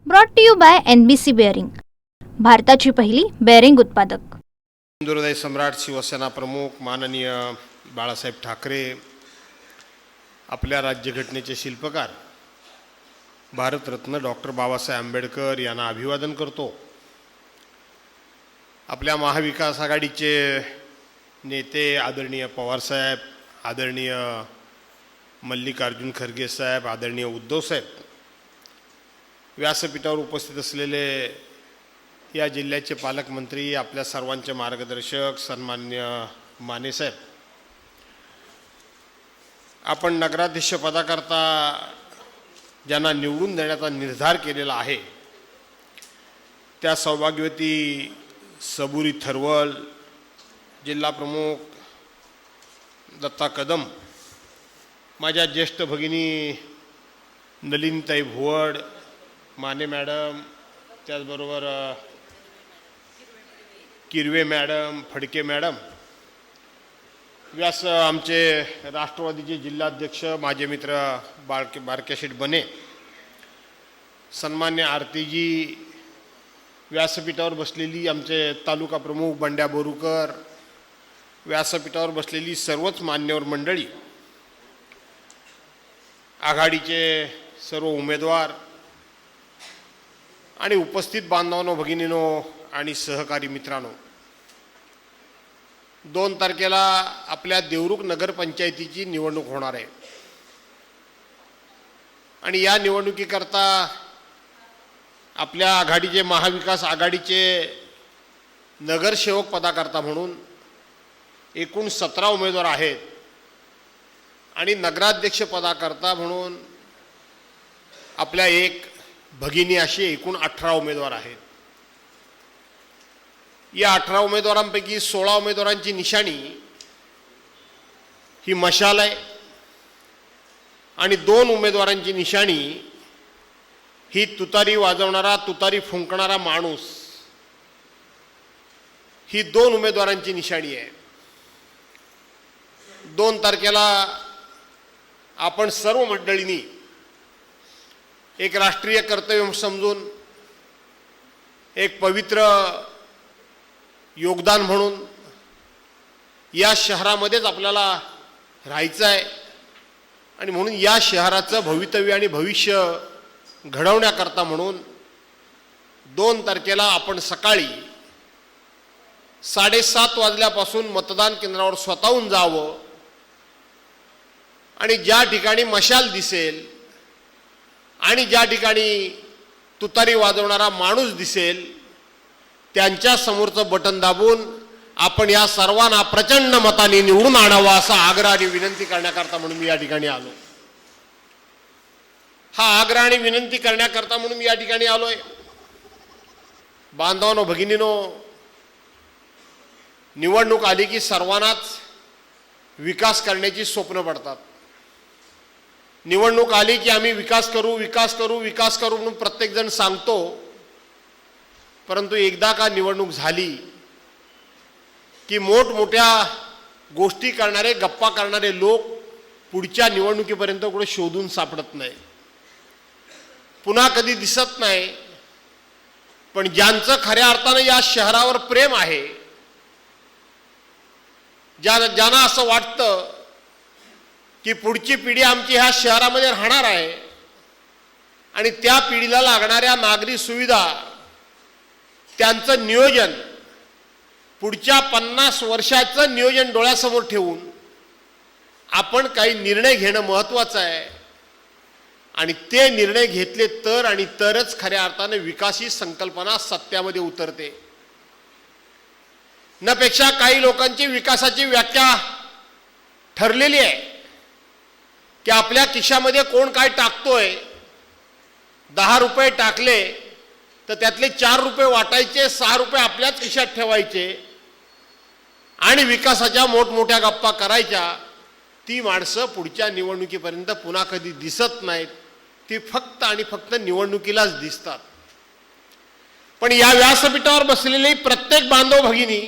Brought to you by NBC bearing, भारताची पहिली bearing उत्पादक. हिंदुहृदय सम्राट शिवसेना प्रमुख माननीय बाळासाहेब ठाकरे, आपल्या राज्यघटनेचे शिल्पकार भारतरत्न डॉक्टर बाबासाहेब आंबेडकर यांना अभिवादन करतो. आपल्या महाविकास आघाडीचे नेते आदरणीय पवारसाहेब, आदरणीय मल्लिकार्जुन खरगे साहेब, आदरणीय उद्धव साहेब, व्यासपीठावर उपस्थित असलेले या जिल्ह्याचे पालकमंत्री, आपल्या सर्वांचे मार्गदर्शक सन्माननीय माने साहेब, आपण नगराध्यक्ष पदाकरता ज्यांना निवडून देण्याचा निर्धार केलेला आहे त्या सौभाग्यवती सबुरी थरवल, जिल्हा प्रमुख दत्ता कदम, माझ्या ज्येष्ठ भगिनी नलिनीताई भुवड, माने मॅडम, त्याचबरोबर किरवे मॅडम, फडके मॅडम, व्यास आमचे राष्ट्रवादीचे जिल्हाध्यक्ष माझे मित्र बारकेशेठ बने, सन्मान्य आरतीजी, व्यासपीठावर बसलेली आमचे तालुका प्रमुख बंड्या बोरुकर, व्यासपीठावर बसलेली सर्वच मान्यवर मंडळी, आघाडीचे सर्व उमेदवार आणि उपस्थित बांधवांनो, भगिनींनो आणि सहकारी मित्रांनो, 2 तारखेला आपल्या देवरुख नगरपंचायतीची निवडणूक होणार आहे आणि या निवडणुकीकरता आपल्या आघाडीचे महाविकास आघाडीचे नगरसेवक पदाकरता म्हणून एकूण 17 उमेदवार आहेत आणि नगराध्यक्ष पदाकरता म्हणून आपल्या एक भगिनी अशी एकूण 18 उमेदवार आहेत. या 18 उमेदवारांपैकी 16 उमेदवारांची निशाणी ही मशाल आहे आणि 2 उमेदवारांची निशाणी ही तुतारी वाजवणारा, तुतारी फुंकणारा माणूस, ही 2 उमेदवारांची निशाणी आहे. 2 तारखेला आपण सर्व मंडळींनी एक राष्ट्रीय कर्तव्य समजून, एक पवित्र योगदान म्हणून या शहरामध्येच आपल्याला राहायचं आहे आणि म्हणून या शहराचं भवितव्य आणि भविष्य घडवण्याकरता म्हणून 2 तारखेला आपण सकाळी 7:30 वाजल्यापासून मतदान केंद्रावर स्वतःहून जावं आणि ज्या ठिकाणी मशाल दिसेल आणि ज्या ठिकाणी तुतारी वाजवणारा माणूस दिसेल त्यांच्या समोरचं बटन दाबून आपण या सर्वांना प्रचंड मताने निवडून आणावा असा आग्रह आणि विनंती करण्याकरता म्हणून मी या ठिकाणी आलो. हा आग्रह आणि विनंती करण्याकरता म्हणून मी या ठिकाणी आलोय. बांधवांनो, भगिनीनो, निवडणूक आली की सर्वांनाच विकास करण्याची स्वप्न पडतात. निवडणूक आली की आम्ही विकास करू, विकास करू, विकास करू म्हणून प्रत्येकजण सांगतो, परंतु एकदा का निवडणूक झाली की मोठमोठ्या गोष्टी करणारे, गप्पा करणारे लोक पुढच्या निवडणुकीपर्यंत कुठे शोधून सापडत नाही, पुन्हा कधी दिसत नाही. पण ज्यांचं खऱ्या अर्थानं या शहरावर प्रेम आहे, ज्यांना असं वाटतं की पुढची पिढी आमची ह्या शहरामध्ये राहणार आहे आणि त्या पिढीला लागणाऱ्या नागरी सुविधा, त्यांचं नियोजन, पुढच्या 50 वर्षाचं नियोजन डोळ्यासमोर ठेवून आपण काही निर्णय घेणं महत्त्वाचं आहे आणि ते निर्णय घेतले तर आणि तरच खऱ्या अर्थाने विकास ही संकल्पना सत्यामध्ये उतरते. नपेक्षा काही लोकांची विकासाची व्याख्या ठरलेली आहे की आपल्या खिशामध्ये कोण काय टाकतोय, 10 रुपये टाकले तर त्यातले 4 रुपये वाटायचे, 6 रुपये आपल्याच खिशात ठेवायचे आणि विकासाच्या मोठमोठ्या गप्पा करायच्या. ती माणसं पुढच्या निवडणुकीपर्यंत पुन्हा कधी दिसत नाहीत, ती फक्त आणि फक्त निवडणुकीलाच दिसतात. पण या व्यासपीठावर बसलेले प्रत्येक बांधव भगिनी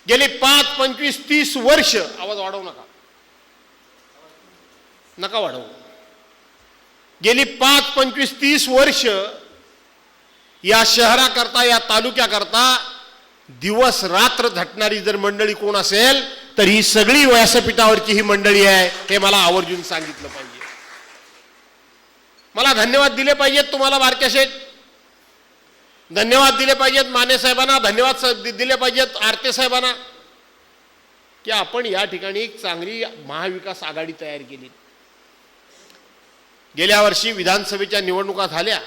गेली 5, 25, 30 वर्ष, आवाज वाढवू नका, नका वाढवू, गेली 5, 25, 30 वर्ष या शहराकरता, या तालुक्याकरता दिवस रात्र झटणारी जर मंडळी कोण असेल तर ही सगळी व्यासपीठावरची ही मंडळी आहे, हे मला आवर्जून सांगितलं पाहिजे. मला धन्यवाद दिले पाहिजेत तुम्हाला बारके शेठ, धन्यवाद दिले पाहिजेत माने साहेबांना, धन्यवाद दिले पाहिजेत आरते साहेबांना की आपण या ठिकाणी एक चांगली महाविकास आघाडी तयार केली. गेल्या वर्षी विधानसभेच्या निवडणुका झाल्या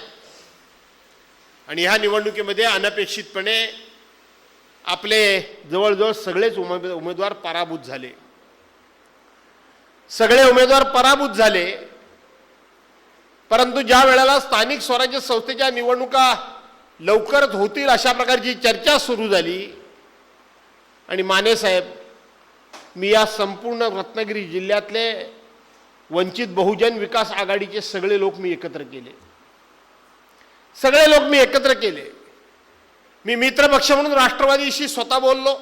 आणि ह्या निवडणुकीमध्ये अनपेक्षितपणे आपले जवळजवळ सगळेच उमेदवार पराभूत झाले. सगळे उमेदवार पराभूत झाले. परंतु ज्या वेळेला स्थानिक स्वराज्य संस्थेच्या निवडणुका लवकरच होतील अशा प्रकारची चर्चा सुरू झाली आणि माने साहेब, मी या संपूर्ण रत्नागिरी जिल्ह्यातले वंचित बहुजन विकास आघाडीचे सगळे लोक मी एकत्र केले. सगळे लोक मी एकत्र केले. मी मित्रपक्ष म्हणून राष्ट्रवादीशी स्वतः बोललो,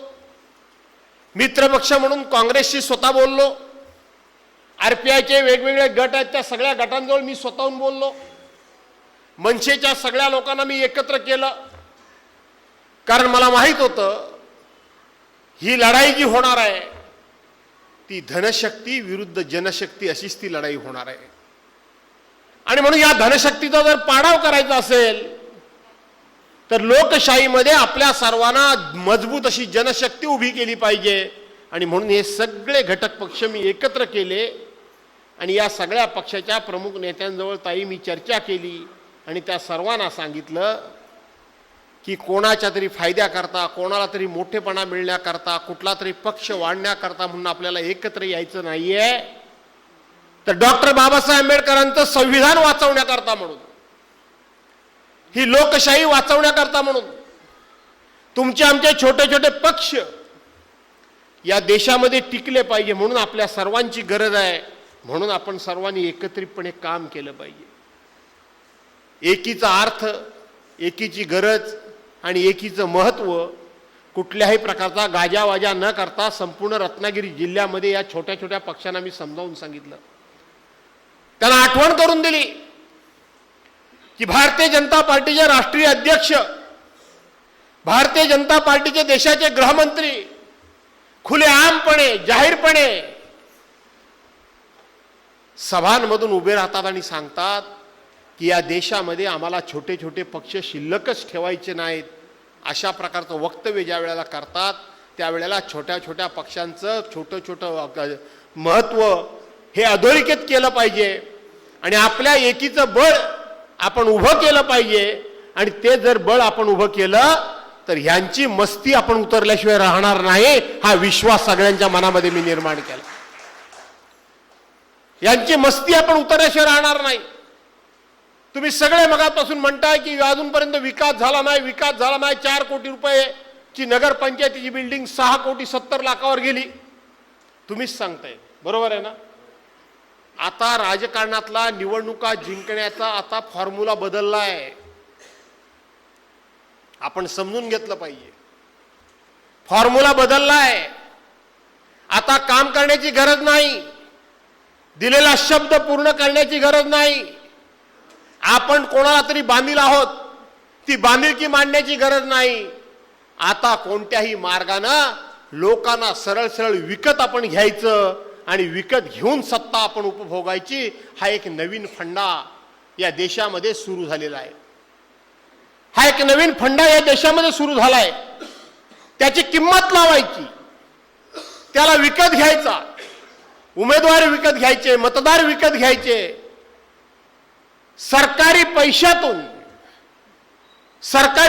मित्रपक्ष म्हणून काँग्रेसशी स्वतः बोललो, आरपीआयचे वेगवेगळे गट आहेत त्या सगळ्या गटांजवळ मी स्वतःहून बोललो, मनसेच्या सगळ्या लोकांना मी एकत्र केलं. कारण मला माहित होतं ही लढाई जी होणार आहे ती धनशक्ती विरुद्ध जनशक्ती अशीच ती लढाई होणार आहे. आणि म्हणून या धनशक्तीचा जर पाडाव करायचा असेल तर लोकशाहीमध्ये आपल्या सर्वांना मजबूत अशी जनशक्ती उभी केली पाहिजे. आणि म्हणून हे सगळे घटक पक्ष मी एकत्र केले आणि या सगळ्या पक्षाच्या प्रमुख नेत्यांजवळ ताई मी चर्चा केली आणि त्या सर्वांना सांगितलं की कोणाच्या तरी फायद्याकरता, कोणाला तरी मोठेपणा मिळण्याकरता, कुठला तरी पक्ष वाढण्याकरता म्हणून आपल्याला एकत्र यायचं नाहीये, तर डॉक्टर बाबासाहेब आंबेडकरांचं संविधान वाचवण्याकरता म्हणून, ही लोकशाही वाचवण्याकरता म्हणून, तुमचे आमचे छोटे छोटे पक्ष या देशामध्ये टिकले पाहिजे म्हणून आपल्या सर्वांची गरज आहे. म्हणून आपण सर्वांनी एकत्रितपणे काम केलं पाहिजे. एकीचा अर्थ, एकीची गरज आणि एकीचं महत्त्व कुठल्याही प्रकारचा गाजावाजा न करता संपूर्ण रत्नागिरी जिल्ह्यामध्ये या छोट्या छोट्या पक्षांना मी समजावून सांगितलं. त्यांना आठवण करून दिली की भारतीय जनता पार्टीचे राष्ट्रीय अध्यक्ष, भारतीय जनता पार्टीचे देशाचे गृहमंत्री खुलेआमपणे, जाहीरपणे सभांमधून उभे राहतात आणि सांगतात की या देशामध्ये आम्हाला छोटे छोटे पक्ष शिल्लकच ठेवायचे नाहीत. अशा प्रकारचं वक्तव्य ज्या वेळेला करतात त्यावेळेला छोट्या छोट्या पक्षांचं छोटं छोटं महत्त्व हे अधोरेखित केलं पाहिजे आणि आपल्या एकीचं बळ आपण उभं केलं पाहिजे. आणि ते जर बळ आपण उभं केलं तर ह्यांची मस्ती आपण उतरल्याशिवाय राहणार नाही, हा विश्वास सगळ्यांच्या मनामध्ये मी निर्माण केला. यांची मस्ती आपण उतरल्याशिवाय राहणार नाही. तुम्ही सगळे मगापासून म्हणताय की अजूनपर्यंत विकास झाला नाही, विकास झाला नाही. 4 कोटी रुपयेची नगरपंचायतीची बिल्डिंग 6 कोटी 70 लाखावर गेली. तुम्हीच सांगताय, बरोबर आहे ना? आता राजकारणातला निवडणुका जिंकण्याचा आता फॉर्म्युला बदललाय, आपण समजून घेतलं पाहिजे. फॉर्म्युला बदललाय. आता काम करण्याची गरज नाही, दिलेला शब्द पूर्ण करण्याची गरज नाही. आपण कोणाला तरी बांधील आहोत, ती बांधिलकी मांडण्याची गरज नाही. आता कोणत्याही मार्गानं लोकांना सरळ सरळ विकत आपण घ्यायचं आणि विकत घेऊन सत्ता आपण उपभोगायची, हा एक नवीन फंडा या देशामध्ये सुरू झालेला आहे. हा एक नवीन फंडा या देशामध्ये सुरू झालाय. त्याची किंमत लावायची, त्याला विकत घ्यायचा, उमेदवार विकत घ्यायचे, मतदार विकत घ्यायचे. सरकारी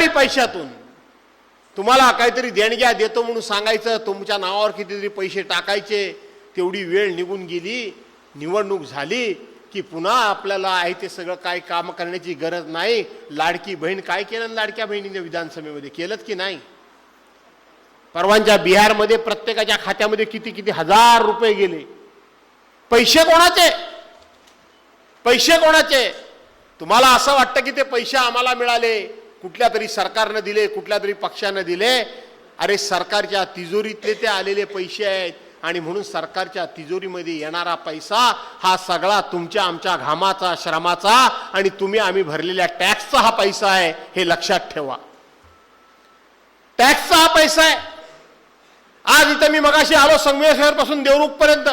पैशातून तुम्हाला काहीतरी देणग्या देतो म्हणून सांगायचं, तुमच्या नावावर कितीतरी पैसे टाकायचे. तेवढी वेळ निघून गेली, निवडणूक झाली की पुन्हा आपल्याला आहे ते सगळं काय काम करण्याची गरज नाही. लाडकी बहीण काय केलं, लाडक्या बहिणीने विधानसभेमध्ये केलं की नाही? परवांच्या बिहारमध्ये प्रत्येकाच्या खात्यामध्ये किती किती हजार रुपये गेले. पैसे कोणाचे? पैसे कोणाचे? तुम्हाला असं वाटतं की ते पैसे आम्हाला मिळाले, कुठल्या तरी सरकारनं दिले, कुठल्या तरी पक्षानं दिले. अरे सरकारच्या तिजोरीतले ते आलेले पैसे आहेत आणि म्हणून सरकारच्या तिजोरीमध्ये येणारा पैसा हा सगळा तुमच्या आमच्या घामाचा, श्रमाचा आणि तुम्ही आम्ही भरलेल्या टॅक्सचा हा पैसा आहे, हे लक्षात ठेवा. टॅक्सचा हा पैसा आहे. आज इथं मी मगाशी आलो संगमेश्वर पासून देवरुख पर्यंत,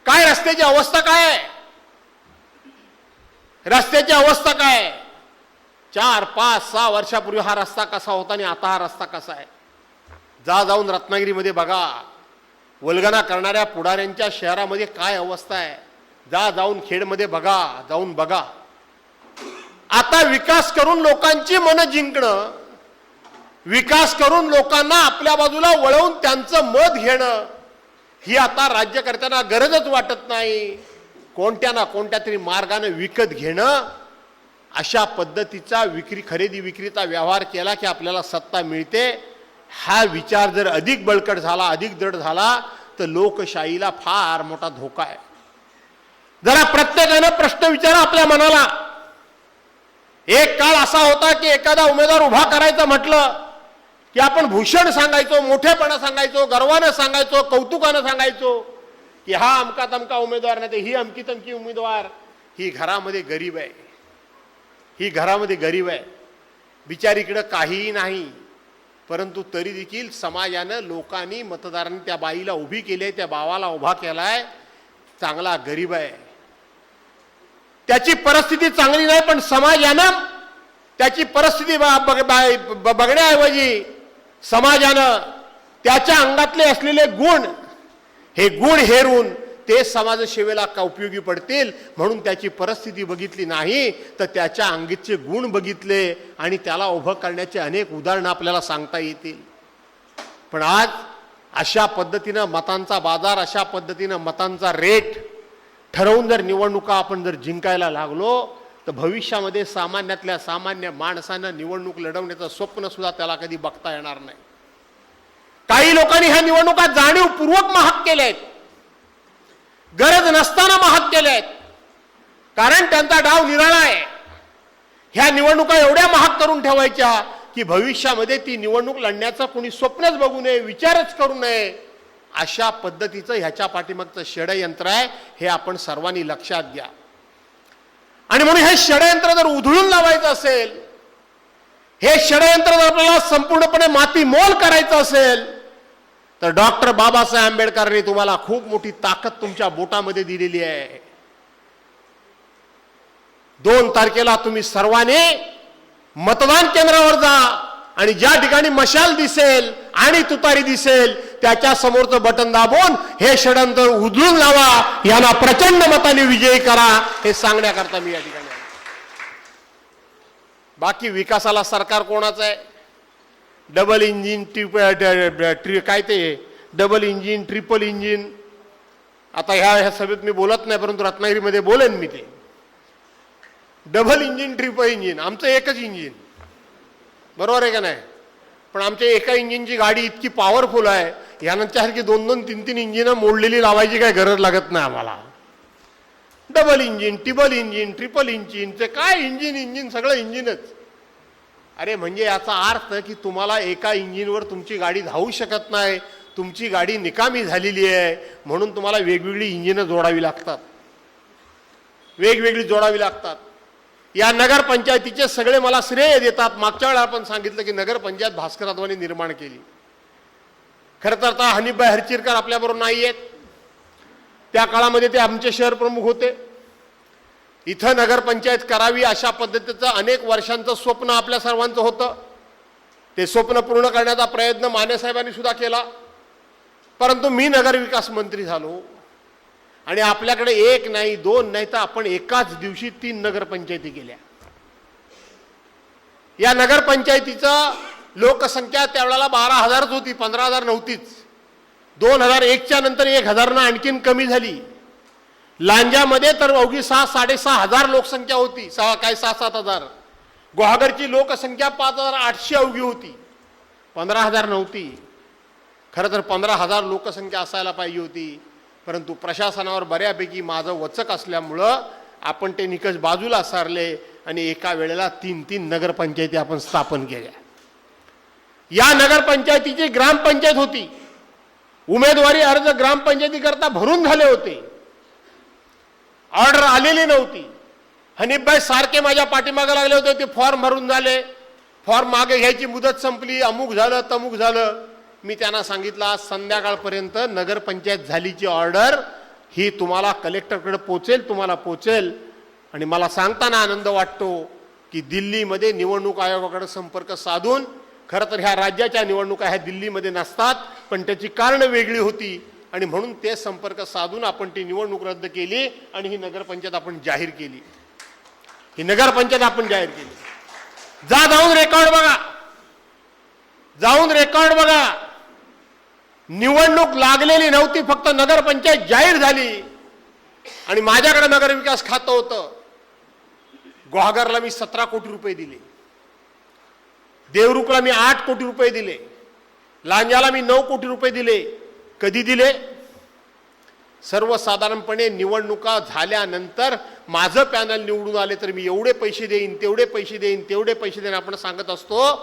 काय रस्त्याची अवस्था काय आहे? रस्त्याची अवस्था काय आहे? 4, 5, 6 वर्षापूर्वी हा रस्ता कसा होता आणि आता हा रस्ता कसा आहे? जाऊन रत्नागिरीमध्ये बघा, वल्गना करणाऱ्या पुढाऱ्यांच्या शहरामध्ये काय अवस्था आहे. जाऊन खेडमध्ये बघा, जाऊन बघा. आता विकास करून लोकांची मनं जिंकणं, विकास करून लोकांना आपल्या बाजूला वळवून त्यांचं मत घेणं, ही आता राज्यकर्त्यांना गरजच वाटत नाही. कोणत्या ना कोणत्या तरी मार्गाने विकत घेणं, अशा पद्धतीचा खरेदी विक्रीचा व्यवहार केला की आपल्याला सत्ता मिळते, हा विचार जर अधिक बळकट झाला, अधिक दृढ झाला, तर लोकशाहीला फार मोठा धोका आहे. जरा प्रत्येकानं प्रश्न विचारा आपल्या मनाला. एक काळ असा होता की एखादा उमेदवार उभा करायचं म्हटलं की आपण भूषण सांगायचो, मोठेपणा सांगायचो, गर्वानं सांगायचो, कौतुकानं सांगायचो की हा अमका तमका उमेदवार, नाही ही अमकी तमकी उमेदवार. ही घरामध्ये गरीब आहे, ही घरामध्ये गरीब आहे, बिचारीकडं काहीही नाही. परंतु तरी देखील समाजानं, लोकांनी, मतदारांनी त्या बाईला उभी केली आहे, त्या भावाला उभा केलाय. चांगला गरीब आहे, त्याची परिस्थिती चांगली नाही, पण समाजानं त्याची परिस्थिती बघण्याऐवजी समाजानं त्याच्या अंगातले असलेले गुण, हे गुण हेरून ते समाजसेवेला का उपयोगी पडतील म्हणून त्याची परिस्थिती बघितली नाही, तर त्याच्या अंगीचे गुण बघितले आणि त्याला उभं करण्याचे अनेक उदाहरणं आपल्याला सांगता येतील. पण आज अशा पद्धतीनं मतांचा बाजार, अशा पद्धतीनं मतांचा रेट ठरवून जर निवडणुका आपण जर जिंकायला लागलो, तर भविष्यामध्ये सामान्यातल्या सामान्य माणसानं निवडणूक लढवण्याचं स्वप्न सुद्धा त्याला कधी बघता येणार नाही. काही लोकांनी ह्या निवडणुका जाणीवपूर्वक महाग केल्या आहेत, गरज नसताना महाग केल्या आहेत, कारण त्यांचा डाव निराळा आहे. ह्या निवडणुका एवढ्या महाग करून ठेवायच्या की भविष्यामध्ये ती निवडणूक लढण्याचं कोणी स्वप्नच बघू नये, विचारच करू नये. अशा पद्धतीचं ह्याच्या पाठीमागचं षडयंत्र आहे, हे आपण सर्वांनी लक्षात घ्या. आणि म्हणून हे षडयंत्र जर उधळून लावायचं असेल, हे षडयंत्र जर आपल्याला संपूर्णपणे मातीमोल करायचं असेल, तर डॉक्टर बाबासाहेब आंबेडकरांनी तुम्हाला खूप मोठी ताकद तुमच्या बोटामध्ये दिलेली आहे. 2 तारखेला तुम्ही सर्वांनी मतदान केंद्रावर जा आणि ज्या ठिकाणी मशाल दिसेल आणि तुतारी दिसेल त्याच्या समोरचं बटन दाबून हे षडयंत्र उधळून लावा, यांना प्रचंड मताने विजयी करा, हे सांगण्याकरता मी या ठिकाणी. बाकी विकासाला सरकार कोणाचं आहे? डबल इंजिन, काय ते डबल इंजिन, ट्रिपल इंजिन. आता ह्या सभेत मी बोलत नाही, परंतु रत्नागिरीमध्ये बोलेन मी ते. डबल इंजिन, ट्रिपल इंजिन, आमचं एकच इंजिन, बरोबर आहे का नाही? पण आमच्या एका इंजिनची गाडी इतकी पॉवरफुल आहे, यानंतरसारखी 2-2, 3-3 इंजिनं मोडलेली लावायची काय गरज लागत नाही आम्हाला. डबल इंजिन, टिबल इंजिन, ट्रिपल इंजिनचे काय इंजिन सगळं इंजिनच. अरे म्हणजे याचा अर्थ की तुम्हाला एका इंजिनवर तुमची गाडी धावू शकत नाही, तुमची गाडी निकामी झालेली आहे, म्हणून तुम्हाला वेगवेगळी इंजिनं जोडावी लागतात, वेगवेगळी जोडावी लागतात. या नगरपंचायतीचे सगळे मला श्रेय देतात. मागच्या वेळेला आपण सांगितलं की नगरपंचायत भास्कररावांनी निर्माण केली. खरं तर आता हनीफभाई हरचिरकर आपल्याबरोबर नाही आहेत, त्या काळामध्ये ते आमचे शहर प्रमुख होते. इथं नगरपंचायत करावी अशा पद्धतीचं अनेक वर्षांचं स्वप्न आपल्या सर्वांचं होतं. ते स्वप्न पूर्ण करण्याचा प्रयत्न माने साहेबांनी सुद्धा केला. परंतु मी नगरविकास मंत्री झालो आणि आपल्याकडे 1 नाही 2 नाही तर आपण एकाच दिवशी 3 नगरपंचायती केल्या. या नगरपंचायतीचं लोकसंख्या त्यावेळेला 12,000च होती, 15,000 नव्हतीच. 2001च्या नंतर 1,000 आणखीन कमी झाली. लांजामध्ये तर अवघी 6-6.5 हजार लोकसंख्या होती, 6-7 हजार. गुहागरची लोकसंख्या 5,800 अवघी होती, 15,000 नव्हती. खरं तर 15,000 लोकसंख्या असायला पाहिजे होती, परंतु प्रशासनावर बऱ्यापैकी माझं वचक असल्यामुळं आपण ते निकष बाजूला सारले आणि एका वेळेला 3-3 नगरपंचायती आपण स्थापन केल्या. या नगरपंचायतीची ग्रामपंचायत होती उमेदवारी अर्ज ग्रामपंचायतीकरता भरून झाले होते, ऑर्डर आलेली नव्हती. हनीफभाई सारखे माझ्या पाठीमागे लागले होते, ते फॉर्म भरून झाले, फॉर्म मागे घ्यायची मुदत संपली, अमुक झालं तमुक झालं. मी त्यांना सांगितलं आज संध्याकाळपर्यंत नगरपंचायत झालीची ऑर्डर ही तुम्हाला कलेक्टरकडे पोचेल, तुम्हाला पोचेल. आणि मला सांगताना आनंद वाटतो की दिल्लीमध्ये निवडणूक आयोगाकडे संपर्क साधून, खरं तर ह्या राज्याच्या निवडणुका ह्या दिल्लीमध्ये नसतात, पण त्याची कारणं वेगळी होती आणि म्हणून ते संपर्क साधून आपण ती निवडणूक रद्द केली आणि ही नगरपंचायत आपण जाहीर केली. ही नगरपंचायत आपण जाहीर केली. जाऊन रेकॉर्ड बघा, जाऊन रेकॉर्ड बघा. निवडणूक लागलेली नव्हती, फक्त नगरपंचायत जाहीर झाली आणि माझ्याकडे नगरविकास खातं होतं. गुहागरला मी 17 कोटी रुपये दिले, देवरुखला मी 8 कोटी रुपये दिले, लांजाला मी 9 कोटी रुपये दिले. कधी दिले? सर्वसाधारणपणे निवडणुका झाल्यानंतर माझं पॅनल निवडून आले तर मी एवढे पैसे देईन, तेवढे पैसे देईन, तेवढे पैसे देईन आपण सांगत असतो.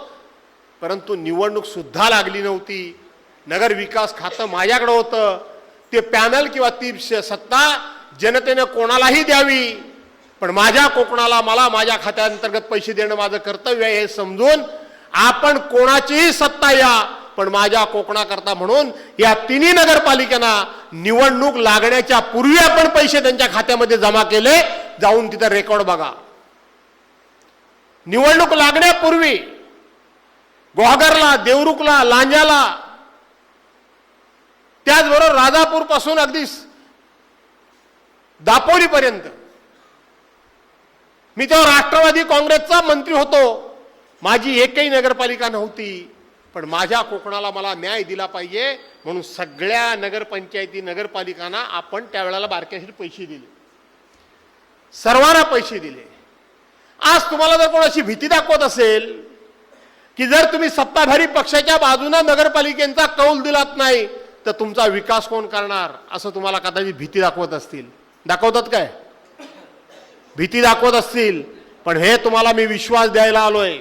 परंतु निवडणूक सुद्धा लागली नव्हती, नगर विकास खातं माझ्याकडे होतं. ते पॅनल किंवा ती सत्ता जनतेने कोणालाही द्यावी, पण माझ्या कोकणाला मला माझ्या खात्याअंतर्गत पैसे देणं माझं कर्तव्य आहे हे समजून आपण कोणाचीही सत्ता या, पण माझ्या कोकणाकरता म्हणून या तिन्ही नगरपालिकांना निवडणूक लागण्याच्या पूर्वी आपण पैसे त्यांच्या खात्यामध्ये जमा केले. जाऊन तिथं रेकॉर्ड बघा. निवडणूक लागण्यापूर्वी गुहागरला, देवरुखला, लांजाला, त्याचबरोबर राजापूर पासून अगदी दापोलीपर्यंत मी तेव्हा राष्ट्रवादी काँग्रेसचा मंत्री होतो. माझी एकही नगरपालिका नव्हती, पण माझ्या कोकणाला मला न्याय दिला पाहिजे म्हणून सगळ्या नगरपंचायती नगरपालिकांना आपण त्यावेळेला बारकाईने पैसे दिले, सर्वांना पैसे दिले. आज तुम्हाला जर कोणाची भीती दाखवत असेल की जर तुम्ही सत्ताधारी पक्षाच्या बाजूने नगरपालिकेचा कौल दिलात नाही तर तुमचा विकास कोण करणार, असं तुम्हाला कदाचित भीती दाखवत असतील. दाखवतात काय? भीती दाखवत असतील. पण हे तुम्हाला मी विश्वास द्यायला आलोय,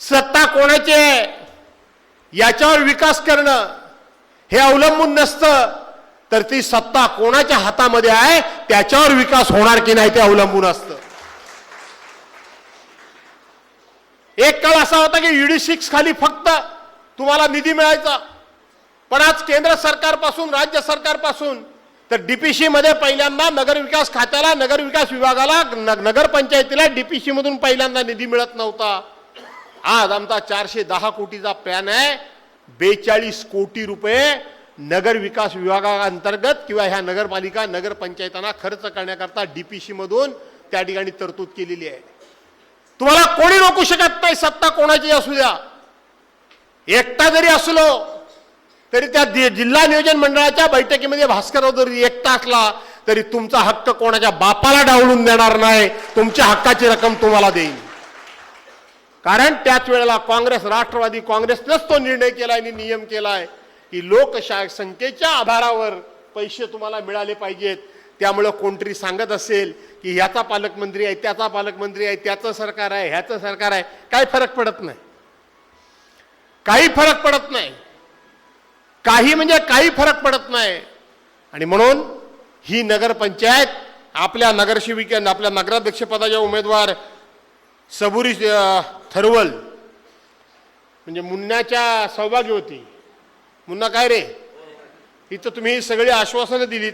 सत्ता कोणाची आहे याच्यावर विकास करणं हे अवलंबून नसतं, तर ती सत्ता कोणाच्या हातामध्ये आहे त्याच्यावर विकास होणार की नाही ते अवलंबून असतं. एक काळ असा होता की ED6 खाली फक्त तुम्हाला निधी मिळायचा, पण आज केंद्र सरकारपासून राज्य सरकारपासून तर DPC मध्ये पहिल्यांदा नगरविकास खात्याला, नगरविकास विभागाला, नगरपंचायतीला DPC मधून पहिल्यांदा निधी मिळत नव्हता. आज आमचा 410 कोटीचा प्लॅन आहे. 42 कोटी रुपये नगर विकास विभागाअंतर्गत किंवा ह्या नगरपालिका नगरपंचायतांना खर्च करण्याकरता DPC मधून त्या ठिकाणी तरतूद केलेली आहे. तुम्हाला कोणी रोखू शकत नाही, सत्ता कोणाची असू द्या. एकटा जरी असलो तरी त्या जिल्हा नियोजन मंडळाच्या बैठकीमध्ये भास्करराव जरी एकटा असला तरी तुमचा हक्क कोणाच्या बापाला डावलून देणार नाही, तुमच्या हक्काची रक्कम तुम्हाला देईल. कारण त्याच वेळेला काँग्रेस, राष्ट्रवादी काँग्रेसनेच तो निर्णय केलाय आणि नियम केलाय की लोकसंख्येच्या आधारावर पैसे तुम्हाला मिळाले पाहिजेत. त्यामुळे कोणतरी सांगत असेल की ह्याचा पालकमंत्री आहे, त्याचा पालकमंत्री आहे, त्याचं सरकार आहे, ह्याचं सरकार आहे, काही फरक पडत नाही. काही फरक पडत नाही, काही म्हणजे काही फरक पडत नाही. आणि म्हणून ही नगरपंचायत आपल्या नगरसेविका, आपल्या नगराध्यक्ष पदाच्या उमेदवार सबुरी थरवल म्हणजे मुन्नाच्या सौभाग्य होती. मुन्ना काय रे, इथं तुम्ही ही सगळी आश्वासनं दिलीत,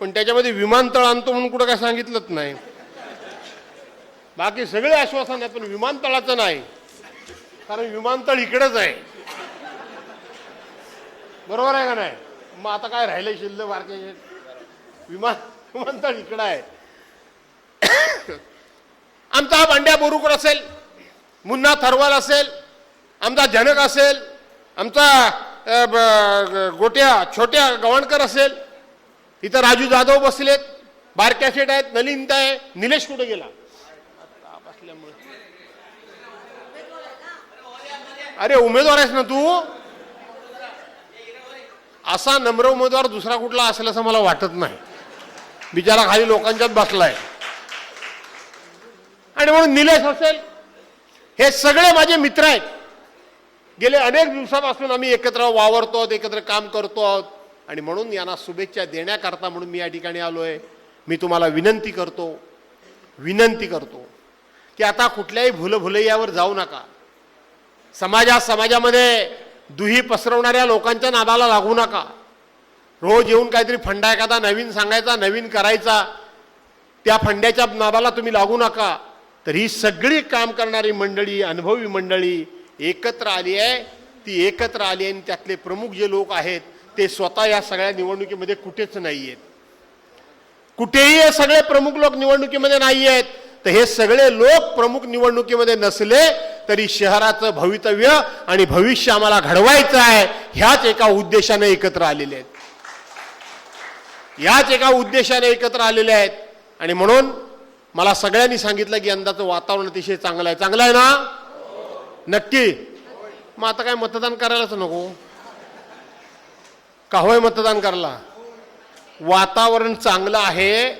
पण त्याच्यामध्ये विमानतळ आणतो म्हणून कुठं काय सांगितलंच नाही. बाकी सगळे आश्वासन आहेत पण विमानतळाचं नाही, कारण विमानतळ इकडेच आहे. बरोबर आहे का नाही? मग आता काय राहिलं शिल्लक बारके? विमानतळ इकडं आहे. आमचा भांड्या बोरुकर असेल, मुन्ना थरवाल असेल, आमचा जनक असेल, आमचा गोट्या छोट्या गव्हाणकर असेल, इथं राजू जाधव बसलेत, बारक्या शेट आहेत, नलिनता आहे. निलेश कुठे गेला? अरे उमेदवार आहेस ना तू, असा नम्र उमेदवार दुसरा कुठला असेल असं मला वाटत नाही. बिचारा खाली लोकांच्यात बसलाय. आणि म्हणून निलेश असेल, हे सगळे माझे मित्र आहेत. गेले अनेक दिवसापासून आम्ही एकत्र वावरतो आहोत, एकत्र काम करतो आहोत आणि म्हणून यांना शुभेच्छा देण्याकरता म्हणून मी या ठिकाणी आलोय. मी तुम्हाला विनंती करतो की आता कुठल्याही भुलभुलैयावर जाऊ नका. समाजामध्ये दुही पसरवणाऱ्या लोकांच्या नादाला लागू नका. रोज येऊन काहीतरी फंडा एखादा नवीन सांगायचा, नवीन करायचा, त्या फंड्याच्या नादाला तुम्ही लागू नका. तर ही सगळी काम करणारी मंडळी, अनुभवी मंडळी एकत्र आली आहे. ती एकत्र आली आहे आणि त्यातले प्रमुख जे लोक आहेत ते स्वतः या सगळ्या निवडणुकीमध्ये कुठेच नाही आहेत. कुठेही हे सगळे प्रमुख लोक निवडणुकीमध्ये नाही आहेत. तर हे सगळे लोक प्रमुख निवडणुकीमध्ये नसले तरी शहराचं भवितव्य आणि भविष्य आम्हाला घडवायचं आहे, ह्याच एका उद्देशाने एकत्र आलेले आहेत. आणि म्हणून मला सगळ्यांनी सांगितलं की यंदाचं वातावरण अतिशय चांगलं आहे. चांगलं आहे ना? नक्की. मग आता काय मतदान करायलाच नको का? होय, मतदान करायला. वातावरण चांगलं आहे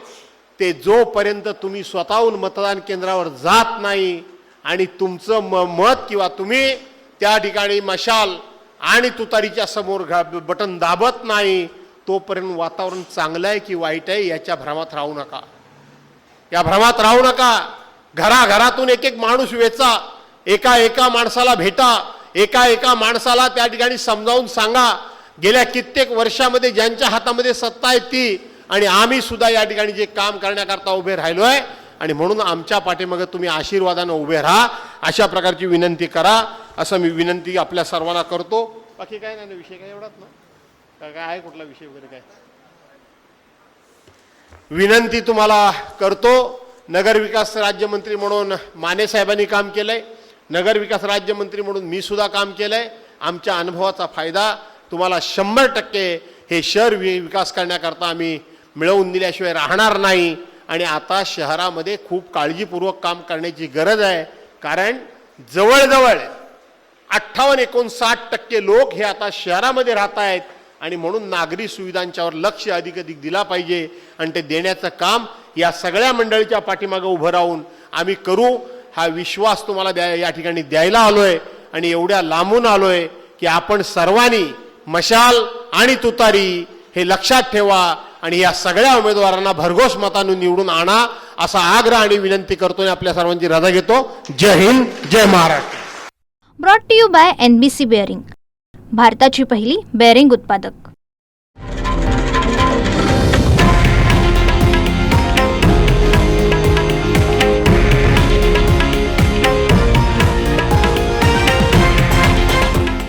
ते जोपर्यंत तुम्ही स्वतःहून मतदान केंद्रावर जात नाही आणि तुमचं मत किंवा तुम्ही त्या ठिकाणी मशाल आणि तुतारीच्या समोर बटन दाबत नाही तोपर्यंत वातावरण चांगलं आहे की वाईट आहे याच्या भ्रमात राहू नका. या भ्रमात राहू नका. घराघरातून एक एक माणूस वेचा, एका माणसाला भेटा, एका माणसाला त्या ठिकाणी समजावून सांगा. गेल्या कित्येक वर्षामध्ये ज्यांच्या हातामध्ये सत्ता आहे ती आणि आम्ही सुद्धा या ठिकाणी जे काम करण्याकरता उभे राहिलोय आणि म्हणून आमच्या पाठीमागे तुम्ही आशीर्वादानं उभे राहा, अशा प्रकारची विनंती करा. असं मी विनंती आपल्या सर्वांना करतो. बाकी काय नाही, विषय काय एवढाच ना? काय आहे कुठला विषय वगैरे काय? विनंती तुम्हाला करतो. नगरविकास राज्यमंत्री म्हणून माने साहेबांनी काम केलंय, नगरविकास राज्यमंत्री म्हणून मी सुद्धा काम केलंय. आमच्या अनुभवाचा फायदा तुम्हाला 100% हे शहर विकास करण्याकरता आम्ही मिळवून दिल्याशिवाय राहणार नाही. आणि आता शहरामध्ये खूप काळजीपूर्वक काम करण्याची गरज आहे, कारण जवळजवळ 58-59% लोक हे आता शहरामध्ये राहत आहेत आणि म्हणून नागरी सुविधांच्यावर लक्ष अधिक दिला पाहिजे आणि ते देण्याचं काम या सगळ्या मंडळीच्या पाठीमागे उभं राहून आम्ही करू. हा विश्वास तुम्हाला या ठिकाणी द्यायला आलोय आणि एवढ्या लांबून आलोय की आपण सर्वांनी मशाल आणि तुतारी हे लक्षात ठेवा आणि या सगळ्या उमेदवारांना भरघोस मतांनी निवडून आणा, असा आग्रह आणि विनंती करतो आणि आपल्या सर्वांची रजा घेतो. जय हिंद, जय Maharashtra. Brought to you by NBC bearing, भारताची पहिली बेअरिंग उत्पादक.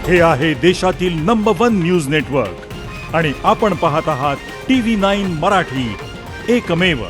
हे आहे देशातील नंबर 1 न्यूज नेटवर्क आणि आपण पाहत आहात TV9 मराठी, एकमेव.